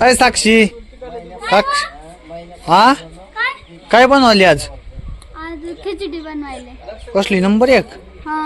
अरे साक्षी साक्षी हा काय बनवली आज? आज खिचडी बनवायले. कसली नंबर 1? हा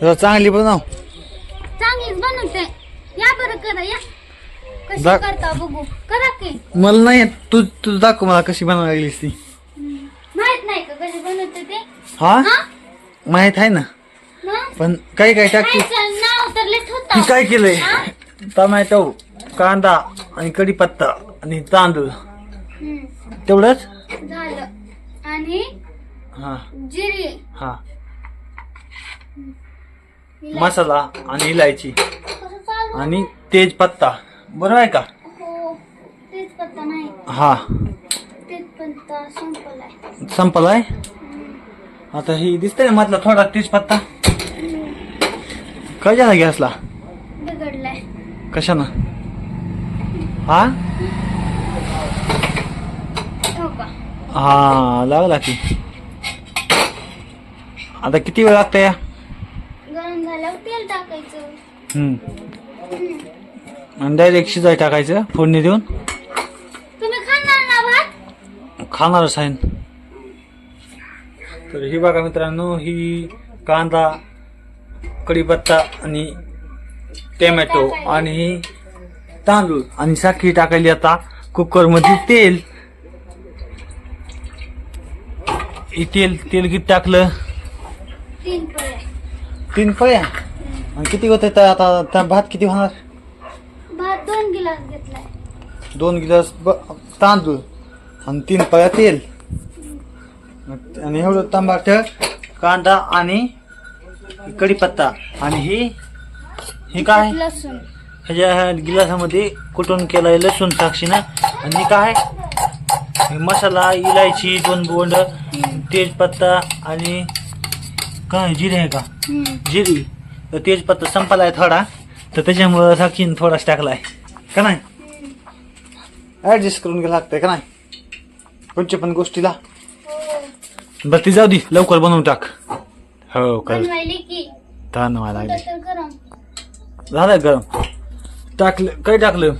जरा चांगली बनव. चांगलीच बनवते. या बरं करा या. कशी दाख- करता बघू. करा की. मला नाही येत. तू दाखव मला कशी बनवायला लागलीस ती. माहित नाही का कशी बनवते ते? हा हा? माहित आहे ना, मग? पण काय काय टाकते? खायचं नाव तर लेट ती होता. काय केलंय? हा? टोमॅटो, कांदा आणि कढीपत्ता आणि तांदूळ तेवढंच. झालं. आणि हा जिरी, हा इलायची. मसाला आणि इलायची कसं चालू? आणि तेजपत्ता. बरोबर आहे का? हो तेच पत्ता नाही. हा तेच पत्ता संपलाय. संपलाय. आता ही दिसतंय ना मधला थोडा तेजपत्ता. काय झाला गॅसला? बिघडलाय. कशानं? हा हो का? हा लागला की. आता किती वेळ लागतंय? गरम झाल्यावर तेल टाकायचं. आणि डायरेक्ट शिजाय टाकायचं फोडणी देऊन. तुम्ही खाणार ना भात? खाणारच आहे. तर ही बघा मित्रांनो, ही कांदा, कढीपत्ता आणि टोमॅटो आणि ही तांदूळ आणि साखळी टाकायली. आता कुकर मध्ये तेल तेल किती टाकलं? 3 पळ्या. 3 पळ्या. आणि किती होते आता भात किती होणार? भात 2 गिलास घेतलाय. 2 गिलास तांदूळ आणि 3 पळ्या तेल आणि एवढं टमाट, कांदा आणि कढीपत्ता आणि ही काय? लसूण. ह्याच्या गिलासामध्ये कुटून केलाय लसूण साक्षीनं. आणि हे काय? हे मसाला, इलायची, 2 बोंड, तेजपत्ता आणि काय जिरे आहे का? जिरी. तर तेजपत्ता संपलाय थोडा, तर त्याच्यामुळं साक्षीनं थोडाच टाकलाय का नाही? ऍडजस्ट करून घ्यायला लागतंय का नाही कोणत्या पण गोष्टीला. हो. बरं ती जाऊ दे, लवकर बनवून टाक. हो कर. बनवायले की धन्यवाद. तर गरम. झालं गरम. टाकलं काय? टाकलं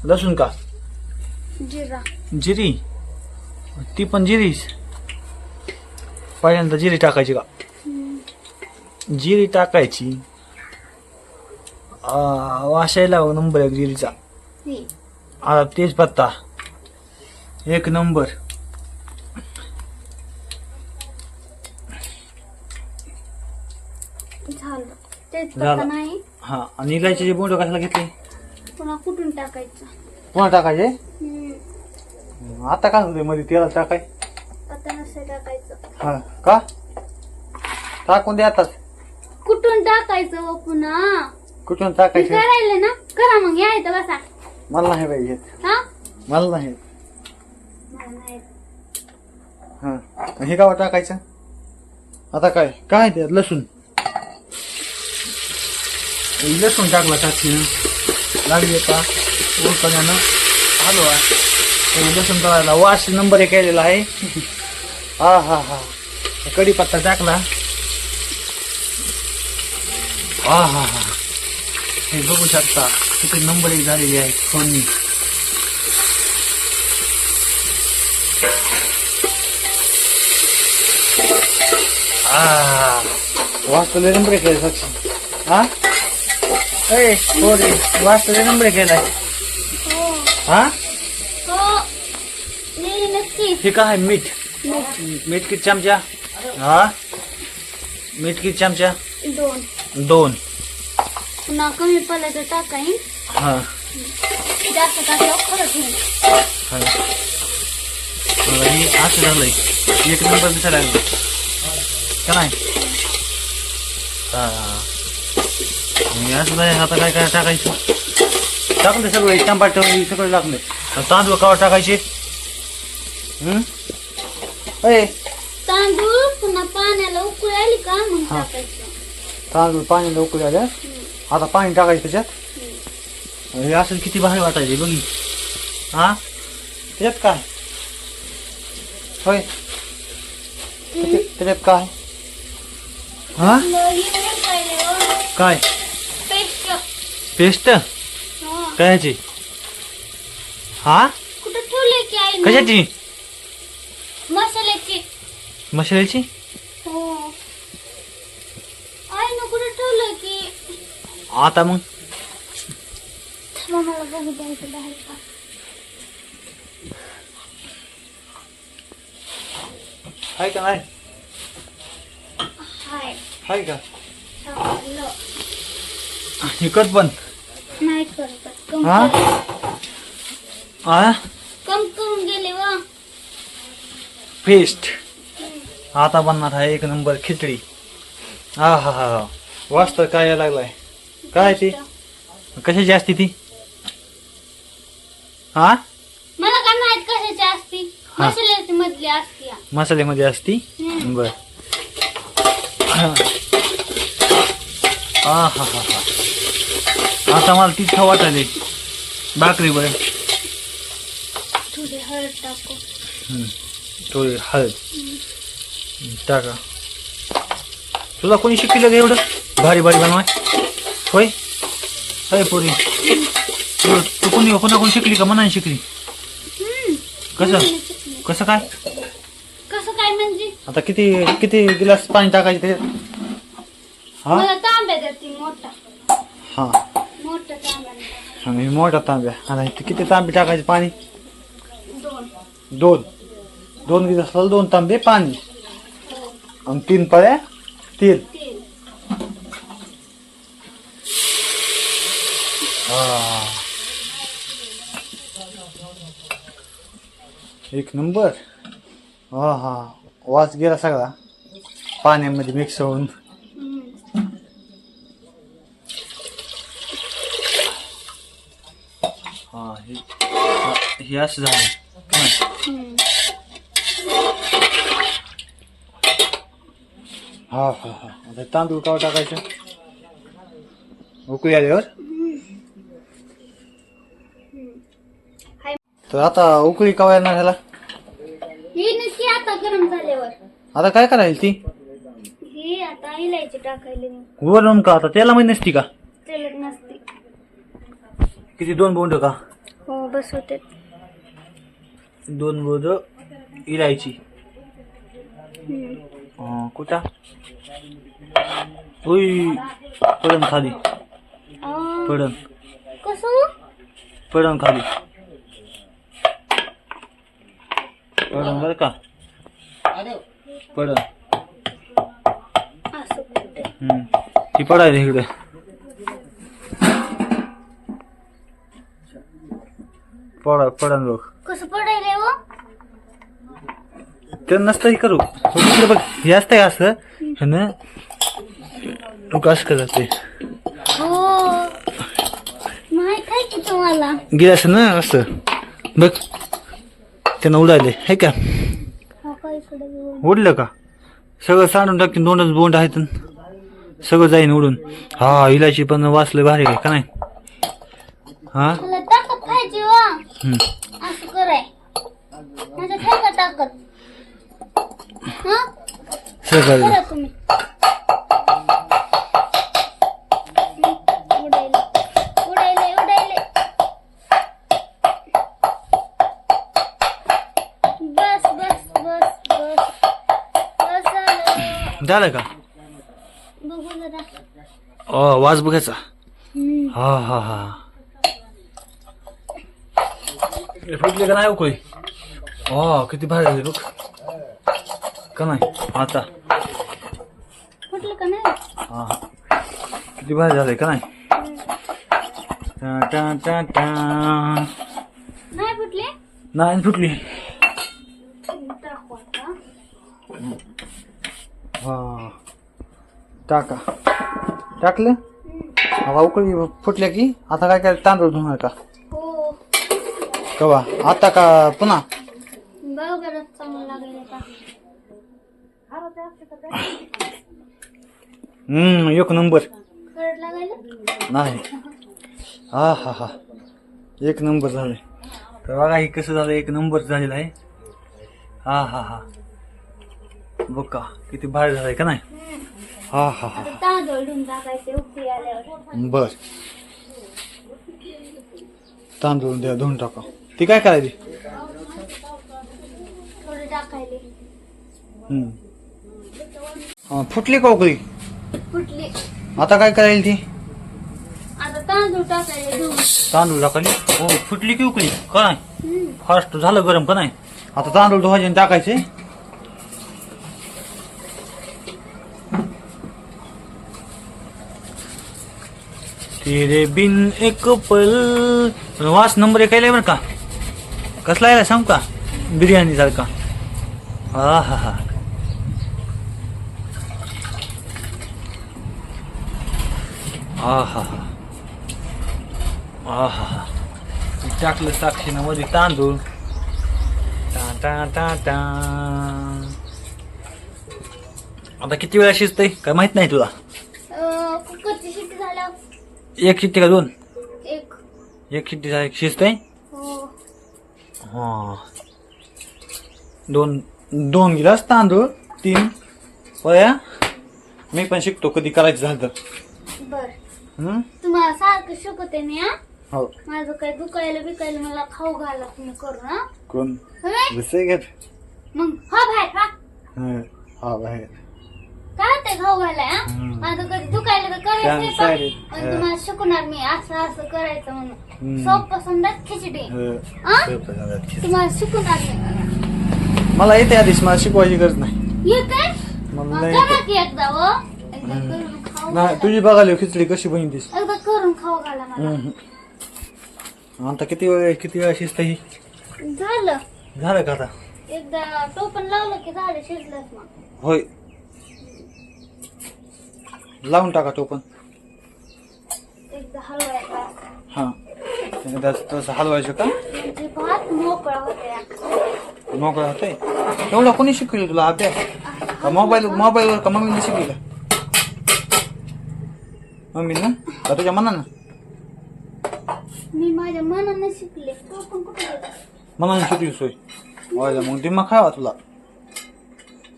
लसूण का? जिरा. जिरी. ती पण जिरीच. पहिल्यांदा जिरी टाकायची का? जिरी टाकायची. वाशायला नंबर 1 जिरीचा. हे. आता तेजपत्ता 1 नंबर. झालं. तेच पत्ता झालं. नाही. हा आणि इलायची बोंड कशाला घेतले? पुन्हा कुठून टाकायचं? पुन्हा टाकायचे. आता काय होते मध्ये तेला टाकाय? आता नसतं टाकायचं. हा का? टाकून द्या आताच. कुठून टाकायचं पुन्हा? कुठून मी टाकायचं? करायले ना. करा मग या इथं बसा. मला नाही पाहिजे. हा? मला नाही. मला नाही. हा हे गाव टाकायचं. आता काय काय ते लसूण. लसूण टाकला टाकशील लागली का उरकण्यानं हलवा. लसूण तळायला वास नंबर 1 केलेला आहे. हा हा हा. कढीपत्ता टाकला. हा हा हा. हे बघू शकता किती नंबर 1 झालेली आहे फोडणी. वाचले नंबर 1 केलाय साक्षी. हा ए हो रे वाचले नंबर 1 केलाय. हो. हा हो. नाही नक्की. हे काय? मीठ. मीठ किती चमचा? हा मीठ किती चमचा? 2. 2. पुन्हा कमी पडलं तर टाकाईन. हा जास्त टाकल्यावर खरंच होईल. हा. मला ही असं झालंय 1 नंबर दिसायला लागलं का नाही? हा आणि असं झालं. आता काय काय टाकायचं? टाकलं सगळं टमाटर सगळं टाकलं. तांदूळ कावा टाकायचे? अय तांदूळ पुन्हा पाण्याला उकळी आली का मग हा. टाकायचं. तांदूळ पाणी उकळी आल्या. आता पाणी टाकायचं त्याच्यात. हे असं किती भारी वाटायचे बघी. हा त्याच्यात काय होय? त्याच्यात काय? हा काय? पेस्ट हा. कायची? हा कुठं ठेवले की आई कशाची मसाल्याची मशाल्याची हो आई ना कुठं ठेवलं की आता मग थांबा, मला बघू द्यायचं बाहेर का हाय का नाही हाय हाय का सापडलं. हिकत पण नाही करत कम हा हा करून गेले व पेस्ट आता बनणार आहे एक नंबर खिचडी हा हा हा हा वाजता काय यायला लागलाय काय ती कशाची असते ती हा मला काय माहित कशाची असती हा. मसाल्याची मधली असती या. मसाल्यामध्ये असती बर हा हा हा हा आता मला तीच खाऊ वाटायले भाकरी बरं थोडी हळद टाकू थोडी हळद टाका तुला कोणी शिकलं का एवढं भारी भारी बनवाय होय होय पोरी तू कोणी कोणाकडून शिकली का मनाने शिकली कसं कसं काय कसं काय म्हणजे आता किती किती गिलास पाणी टाकायचे त्याच्यात हा मला तांब्या देते मोठा हा मोठा तांब्या आणि मोठा तांब्या आता इथे किती तांबे टाकायचे पाणी 2 दोन गिलासाला 2 तांबे पाणी आणि 3 पळ्या तेल तेल हा एक नंबर हा हा वास गेला सगळा पाण्यामध्ये मिक्स होऊन हा हे असं झालं काय? हा हा हा आता तांदूळ काव टाकायचं उकळी आल्यावर तर आता उकळी काव येणार ह्याला ही नक्की आता गरम झाल्यावर आता काय करायला ती ही आता इलायची टाकायला मी वरून का आता त्याला माहिती नसती का तेलत नसते किती 2 बोंड का हो बस होते 2 बोंड इलायची कुठं उई पडन खाली पडन कसं पडन खाली पडन बरं का पडन असं होते ती पडायला इकडे पडन बघ कसं पडायला हो ते नसतं हे करू इकडे बघ हे असतंय असं ह्यानं तू कसं करत हो माहित आहे की तुम्हाला गिलास ना असं बघ त्यानं उडाले हे का हो का इकडे घेऊन उडलं का सगळं सांडून टाकते 2च बोंड आहेत सगळं जाईन उडून हा इलायची पण वाचलं भारी आहे का नाही हा तुला ताकद खायची वा असं कराय माझ्या ठेका ताकद हा सगळं करा तुम्ही उडायले उडायले उडायले बस बस बस बस बस झालं का बघू जरा वाज बघायचा हा हा हा फुटले का नाही उकळी किती भारी झाली बघ का नाही आता फुटलं का नाही हा किती भारी झालंय का नाही टा टा टा टा नाही फुटले नाही फुटली टाकू आता हा टाका टाकलं आता उकळी फुटल्या की आता काय काय तांदूळ धुणार का हो कवा आता का पुन्हा बघ बरं चांगलं लागेल आता एक नंबर खरड लागायला नाही हा हा हा एक नंबर झालंय तर बघा हे कसं झालं एक नंबर झालेलं आहे हा हा हा बघ का किती भारी झालंय का नाही हा हा हा तांदूळ धुवून टाकायचे उकळी आल्यावर बर तांदूळ द्या धुवून टाका ती काय करायची? थोडं टाकायले. फुटली का उकळी? फुटली. आता काय करायला ती? आता तांदूळ टाकायले धुवून. तांदूळ टाकली. हो फुटली की उकळी काय? फास्ट झालं गरम का नाही? आता तांदूळ धुवायचे आणि टाकायचे. तेरे बिन एक पल. वास नंबर 1 आहे बरं का. कसला आहे सांग का? बिर्याणी सारखा. हा हा हा. हा हा हा. हा हा. टाकलं साक्षीनं मध्ये तांदूळ. टा टा टा टा. आता किती वेळा शिजतंय काय माहित नाही तुला? कुकरची शिट्टी झाल्यावर 1 शिट्टी का 2? 1. 1 शिट्टी झाली शिजतंय. हो. हा. 2 गिलास तांदूळ 3 पोळ्या. मी पण शिकतो कधी करायचं झालं तर. बर. तुम्हाला सारखं शिकवते मी. हा हो. माझं काही दुखायला बिकायला मला खाऊ घाला तुम्ही करू. हा कोण? होय? बसे घेत. मग हा बाहेर हा हा बाहेर. काय ते खाऊ घालाय. हा माझं कधी दुखायला तर करायचं साडी. पण तुम्हाला शिकवणार मी असं असं करायचं म्हणून. सोपं समजा खिचडी. तुम्हाला शिकवणार मी. मला येते आधीच मला शिकवायची गरज नाही. येते मला नाही करा येते. की एकदा व एकदा करून खाऊ नाही घाला. तुझी बघाली खिचडी कशी बनतीस. एकदा करून खाऊ घाला मला. आता किती वेळा शिजत ही? झालं का आता? एकदा टोपण लावलं की झालं शिजलंच मग. होय. लावून टाका टोपण. एकदा हलवायचा हा एकदा तसं हलवायचं का? म्हणजे भात मोकळा होते. मोकळा होतंय. एवढा कोणी शिकवलं तुला अभ्यास? मोबाईलवर का मम्मीने शिकवलं? मम्मीनं का तुझ्या मनानं? मी माझ्या मनाने शिकले. टोपण कुठे गेलं? मनानं शिकली सोय. व्हायला मग दिमाग खावा तुला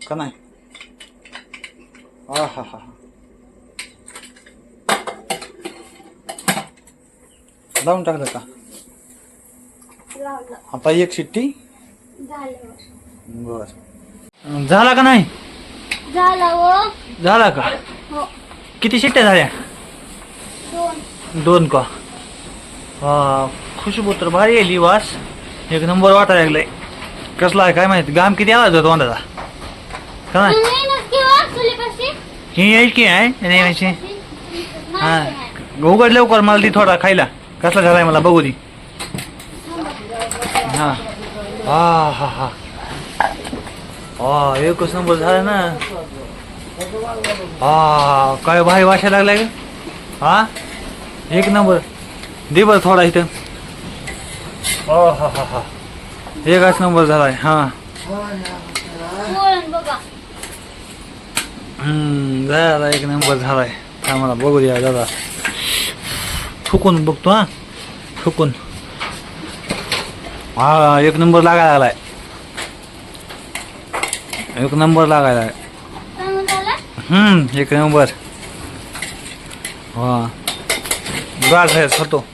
का नाही? हा हा हा. लावून टाकलं का? लावलं. आता 1 शिट्टी. झालं. बर. झाला का नाही? झाला व. झाला का? हो. किती शिट्ट्या झाल्या? 2. 2 का? हा. खुशबू तर भारी येली. वास 1 नंबर वाटायला लागलाय. कसला आहे काय माहिती. घाम किती आवाज होतो तोंडाला का नाही? ही येईल की आहे. हा उघड लवकर मला ती थोडा खायला. कसला झालाय मला बघू दी. हा हा हा हा. हा 1 नंबर झाला ना. हा काय भारी वाशायला लागलाय. हा 1 नंबर. दे बरं थोडा इथं. हा हा हा हा. 1 नंबर झालाय. हा बघा. झाला 1 नंबर झालाय. आम्हाला बघू द्या दादा. फुकून बघतो. हा फुकून. हा 1 नंबर लागायला लागलाय. 1 नंबर लागायला. 1 नंबर. हा गाठ खातो.